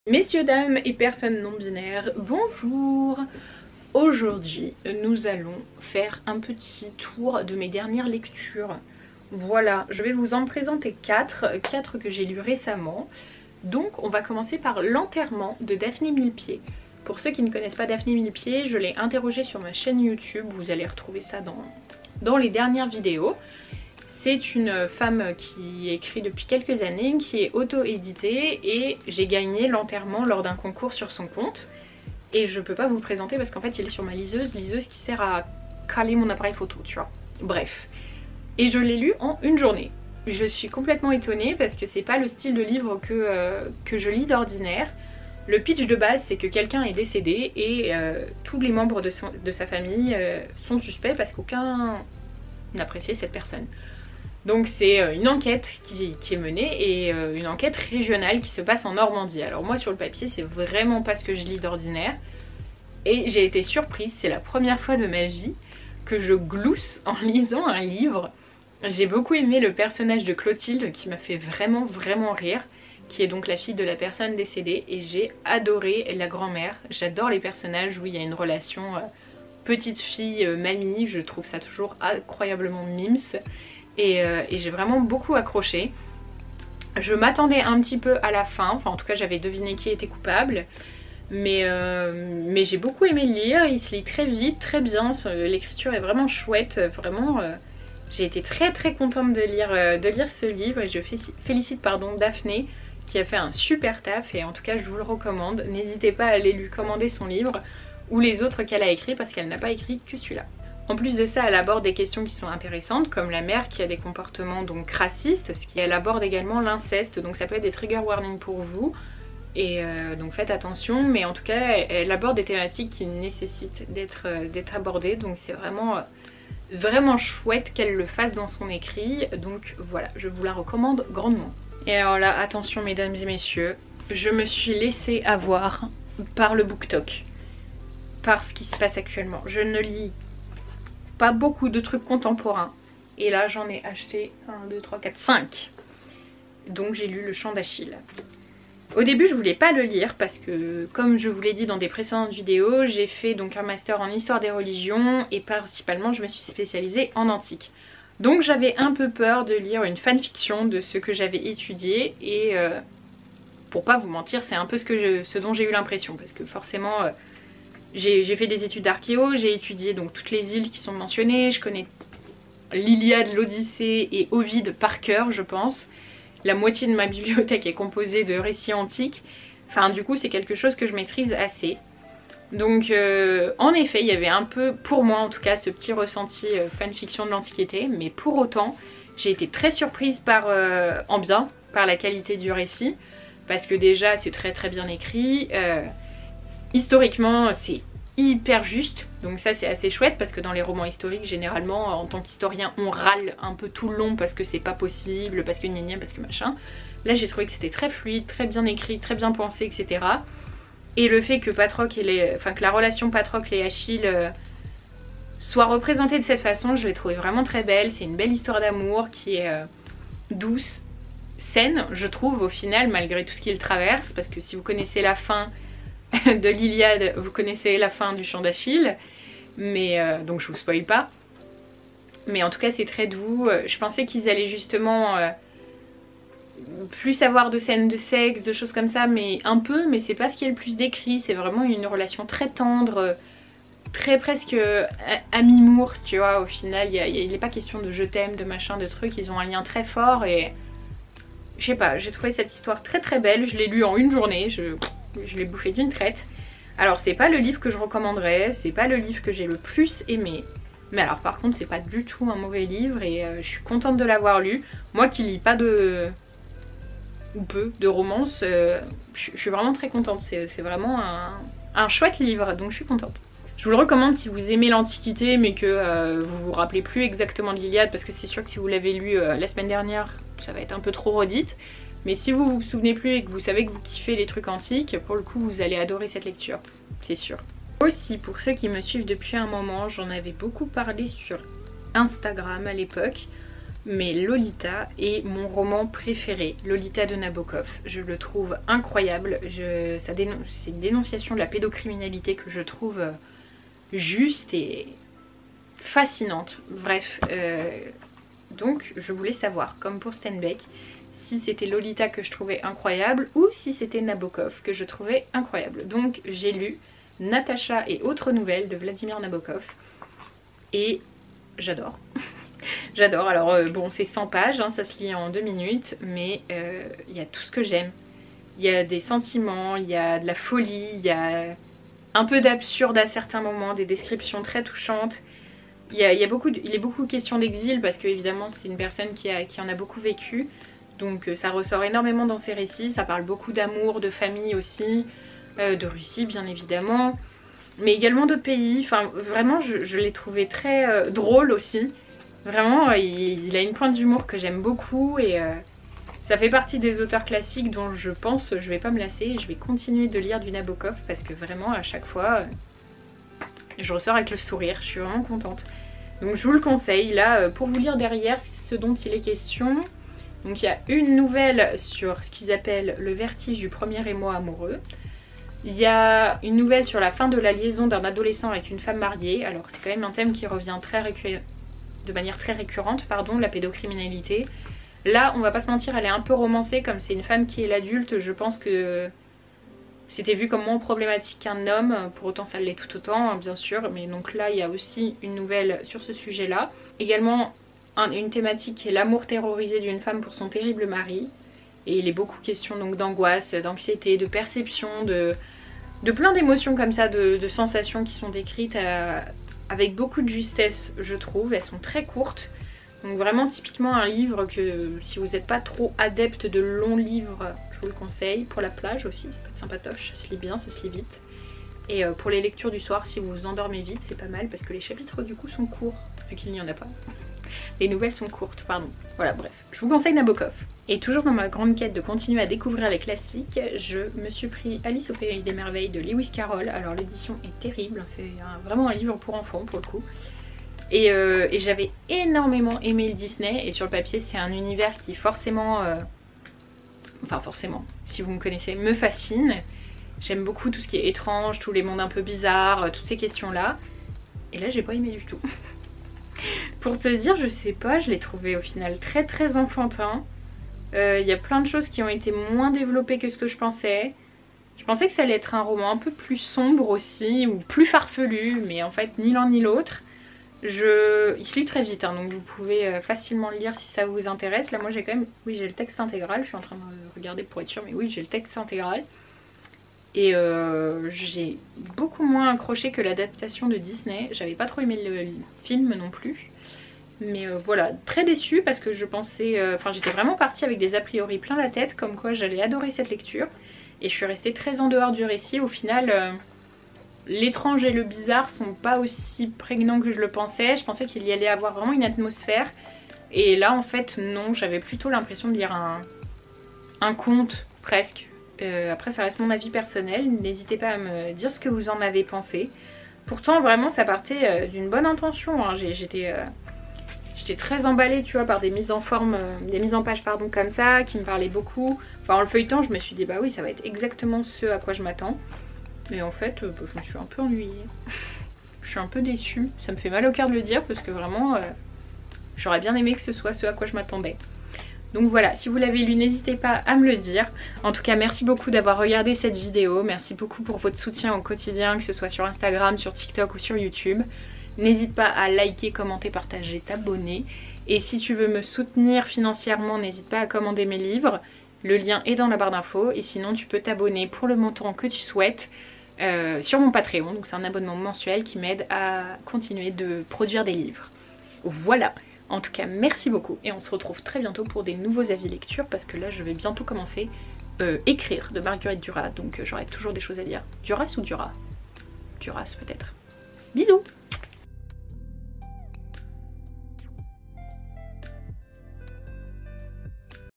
Messieurs, dames et personnes non binaires, bonjour. Aujourd'hui, nous allons faire un petit tour de mes dernières lectures. Voilà, je vais vous en présenter 4 que j'ai lus récemment. Donc on va commencer par L'enterrement de Daphné Millepied. Pour ceux qui ne connaissent pas Daphné Millepied, je l'ai interrogée sur ma chaîne YouTube, vous allez retrouver ça dans les dernières vidéos. C'est une femme qui écrit depuis quelques années, qui est auto-éditée et j'ai gagné L'enterrement lors d'un concours sur son compte. Et je peux pas vous le présenter parce qu'en fait il est sur ma liseuse qui sert à caler mon appareil photo, tu vois. Bref. Et je l'ai lu en une journée. Je suis complètement étonnée parce que c'est pas le style de livre que je lis d'ordinaire. Le pitch de base c'est que quelqu'un est décédé et tous les membres de sa famille sont suspects parce qu'aucun n'appréciait cette personne. Donc c'est une enquête qui est menée et une enquête régionale qui se passe en Normandie. Alors moi sur le papier c'est vraiment pas ce que je lis d'ordinaire et j'ai été surprise, c'est la première fois de ma vie que je glousse en lisant un livre. J'ai beaucoup aimé le personnage de Clotilde qui m'a fait vraiment rire, qui est donc la fille de la personne décédée, et j'ai adoré la grand-mère. J'adore les personnages où il y a une relation petite fille mamie, je trouve ça toujours incroyablement mimes. Et j'ai vraiment beaucoup accroché. Je m'attendais un petit peu à la fin, enfin en tout cas j'avais deviné qui était coupable. Mais j'ai beaucoup aimé le lire, il se lit très vite, très bien, l'écriture est vraiment chouette, vraiment j'ai été très contente de lire ce livre et je félicite Daphné qui a fait un super taf et en tout cas je vous le recommande. N'hésitez pas à aller lui commander son livre ou les autres qu'elle a écrits parce qu'elle n'a pas écrit que celui-là. En plus de ça, elle aborde des questions qui sont intéressantes, comme la mère qui a des comportements donc racistes, elle aborde également l'inceste, donc ça peut être des trigger warnings pour vous, et donc faites attention, mais en tout cas elle aborde des thématiques qui nécessitent d'être abordées, donc c'est vraiment chouette qu'elle le fasse dans son écrit, donc voilà, je vous la recommande grandement. Et alors là, attention mesdames et messieurs, je me suis laissée avoir par le BookTok, par ce qui se passe actuellement. Je ne lis pas beaucoup de trucs contemporains et là j'en ai acheté 1, 2, 3, 4, 5. Donc j'ai lu Le Chant d'Achille. Au début je voulais pas le lire parce que comme je vous l'ai dit dans des précédentes vidéos, j'ai fait donc un master en histoire des religions et principalement je me suis spécialisée en antique. Donc j'avais un peu peur de lire une fanfiction de ce que j'avais étudié et pour pas vous mentir c'est un peu ce dont j'ai eu l'impression parce que forcément j'ai fait des études d'archéo, j'ai étudié donc toutes les îles qui sont mentionnées, je connais l'Iliade, l'Odyssée et Ovide par cœur je pense. La moitié de ma bibliothèque est composée de récits antiques, enfin du coup c'est quelque chose que je maîtrise assez. Donc en effet il y avait un peu, pour moi en tout cas, ce petit ressenti fanfiction de l'Antiquité, mais pour autant j'ai été très surprise par la qualité du récit, parce que déjà c'est très bien écrit. Historiquement c'est hyper juste, donc ça c'est assez chouette parce que dans les romans historiques généralement en tant qu'historien on râle un peu tout le long parce que c'est pas possible, parce que gna gna, parce que machin. Là j'ai trouvé que c'était très fluide, très bien écrit, très bien pensé, etc. Et le fait que que la relation Patrocle et Achille soit représentée de cette façon, je l'ai trouvé vraiment très belle. C'est une belle histoire d'amour qui est douce, saine je trouve au final malgré tout ce qu'il traverse, parce que si vous connaissez la fin de l'Iliade, vous connaissez la fin du Chant d'Achille, mais donc je vous spoil pas. Mais en tout cas c'est très doux. Je pensais qu'ils allaient justement plus avoir de scènes de sexe, de choses comme ça, mais un peu, mais c'est pas ce qui est le plus décrit. C'est vraiment une relation très tendre, très presque à mi-mour, tu vois. Au final il n'est pas question de je t'aime, de machin, de trucs, ils ont un lien très fort et je sais pas, j'ai trouvé cette histoire très belle. Je l'ai lu en une journée, je l'ai bouffé d'une traite. Alors c'est pas le livre que je recommanderais, c'est pas le livre que j'ai le plus aimé, mais alors par contre c'est pas du tout un mauvais livre et je suis contente de l'avoir lu. Moi qui lis pas ou peu de romance, je suis vraiment très contente, c'est vraiment un chouette livre, donc je suis contente. Je vous le recommande si vous aimez l'Antiquité mais que vous vous rappelez plus exactement de l'Iliade, parce que c'est sûr que si vous l'avez lu la semaine dernière ça va être un peu trop redite. Mais si vous vous souvenez plus et que vous savez que vous kiffez les trucs antiques, pour le coup vous allez adorer cette lecture, c'est sûr. Aussi pour ceux qui me suivent depuis un moment, j'en avais beaucoup parlé sur Instagram à l'époque, mais Lolita est mon roman préféré, Lolita de Nabokov. Je le trouve incroyable, c'est une dénonciation de la pédocriminalité que je trouve juste et fascinante. Bref, donc je voulais savoir, comme pour Steinbeck, si c'était Lolita que je trouvais incroyable ou si c'était Nabokov que je trouvais incroyable. Donc j'ai lu Natacha et autres nouvelles de Vladimir Nabokov et j'adore. J'adore. Alors bon, c'est 100 pages, hein, ça se lit en 2 minutes, mais il y a tout ce que j'aime. Il y a des sentiments, il y a de la folie, il y a un peu d'absurde à certains moments, des descriptions très touchantes. Il est beaucoup question d'exil parce que évidemment c'est une personne qui en a beaucoup vécu. Donc ça ressort énormément dans ses récits, ça parle beaucoup d'amour, de famille aussi, de Russie bien évidemment, mais également d'autres pays. Enfin vraiment je l'ai trouvé très drôle aussi. Vraiment il a une pointe d'humour que j'aime beaucoup et ça fait partie des auteurs classiques dont je pense je vais pas me lasser et je vais continuer de lire du Nabokov parce que vraiment à chaque fois je ressors avec le sourire, je suis vraiment contente. Donc je vous le conseille. Là pour vous lire derrière ce dont il est question. Donc il y a une nouvelle sur ce qu'ils appellent le vertige du premier émoi amoureux. Il y a une nouvelle sur la fin de la liaison d'un adolescent avec une femme mariée. Alors c'est quand même un thème qui revient de manière très récurrente, la pédocriminalité. Là on va pas se mentir, elle est un peu romancée, comme c'est une femme qui est l'adulte, je pense que c'était vu comme moins problématique qu'un homme, pour autant ça l'est tout autant bien sûr. Mais donc là il y a aussi une nouvelle sur ce sujet là. Également une thématique qui est l'amour terrorisé d'une femme pour son terrible mari. Et il est beaucoup question donc d'angoisse, d'anxiété, de perception, de plein d'émotions comme ça, de sensations qui sont décrites avec beaucoup de justesse je trouve. Elles sont très courtes. Donc vraiment typiquement un livre que si vous n'êtes pas trop adepte de longs livres, je vous le conseille. Pour la plage aussi, ça peut être sympatoche, ça se lit bien, ça se lit vite. Et pour les lectures du soir, si vous vous endormez vite, c'est pas mal parce que les chapitres du coup sont courts, vu qu'il n'y en a pas. Les nouvelles sont courtes, pardon. Voilà, bref. Je vous conseille Nabokov. Et toujours dans ma grande quête de continuer à découvrir les classiques, je me suis pris Alice au Pays des Merveilles de Lewis Carroll. Alors l'édition est terrible, c'est vraiment un livre pour enfants pour le coup. Et j'avais énormément aimé le Disney. Et sur le papier, c'est un univers qui forcément... Enfin forcément, si vous me connaissez, me fascine. J'aime beaucoup tout ce qui est étrange, tous les mondes un peu bizarres, toutes ces questions-là. Et là, j'ai pas aimé du tout. Pour te dire, je sais pas, je l'ai trouvé au final très très enfantin. Il y a plein de choses qui ont été moins développées que ce que je pensais. Je pensais que ça allait être un roman un peu plus sombre aussi, ou plus farfelu, mais en fait ni l'un ni l'autre. Il se lit très vite, hein, donc vous pouvez facilement le lire si ça vous intéresse. Là moi j'ai quand même, oui j'ai le texte intégral, je suis en train de regarder pour être sûre, mais oui j'ai le texte intégral. Et j'ai beaucoup moins accroché que l'adaptation de Disney. J'avais pas trop aimé le film non plus. Mais voilà, très déçue parce que je pensais... Enfin j'étais vraiment partie avec des a priori plein la tête, comme quoi j'allais adorer cette lecture. Et je suis restée très en dehors du récit. Au final, l'étrange et le bizarre sont pas aussi prégnants que je le pensais. Je pensais qu'il y allait avoir vraiment une atmosphère. Et là en fait non, j'avais plutôt l'impression de lire un conte presque. Après ça reste mon avis personnel, n'hésitez pas à me dire ce que vous en avez pensé. Pourtant vraiment ça partait d'une bonne intention, hein. J'étais très emballée tu vois par des mises en forme, des mises en page pardon comme ça, qui me parlaient beaucoup. Enfin en le feuilletant je me suis dit bah oui ça va être exactement ce à quoi je m'attends. Mais en fait je me suis un peu ennuyée. Je suis un peu déçue, ça me fait mal au cœur de le dire parce que vraiment j'aurais bien aimé que ce soit ce à quoi je m'attendais. Donc voilà, si vous l'avez lu, n'hésitez pas à me le dire. En tout cas, merci beaucoup d'avoir regardé cette vidéo. Merci beaucoup pour votre soutien au quotidien, que ce soit sur Instagram, sur TikTok ou sur YouTube. N'hésite pas à liker, commenter, partager, t'abonner. Et si tu veux me soutenir financièrement, n'hésite pas à commander mes livres. Le lien est dans la barre d'infos. Et sinon, tu peux t'abonner pour le montant que tu souhaites sur mon Patreon. Donc c'est un abonnement mensuel qui m'aide à continuer de produire des livres. Voilà. En tout cas merci beaucoup et on se retrouve très bientôt pour des nouveaux avis lecture parce que là je vais bientôt commencer écrire de Marguerite Duras, donc j'aurai toujours des choses à dire. Duras ou Duras? Duras peut-être. Bisous.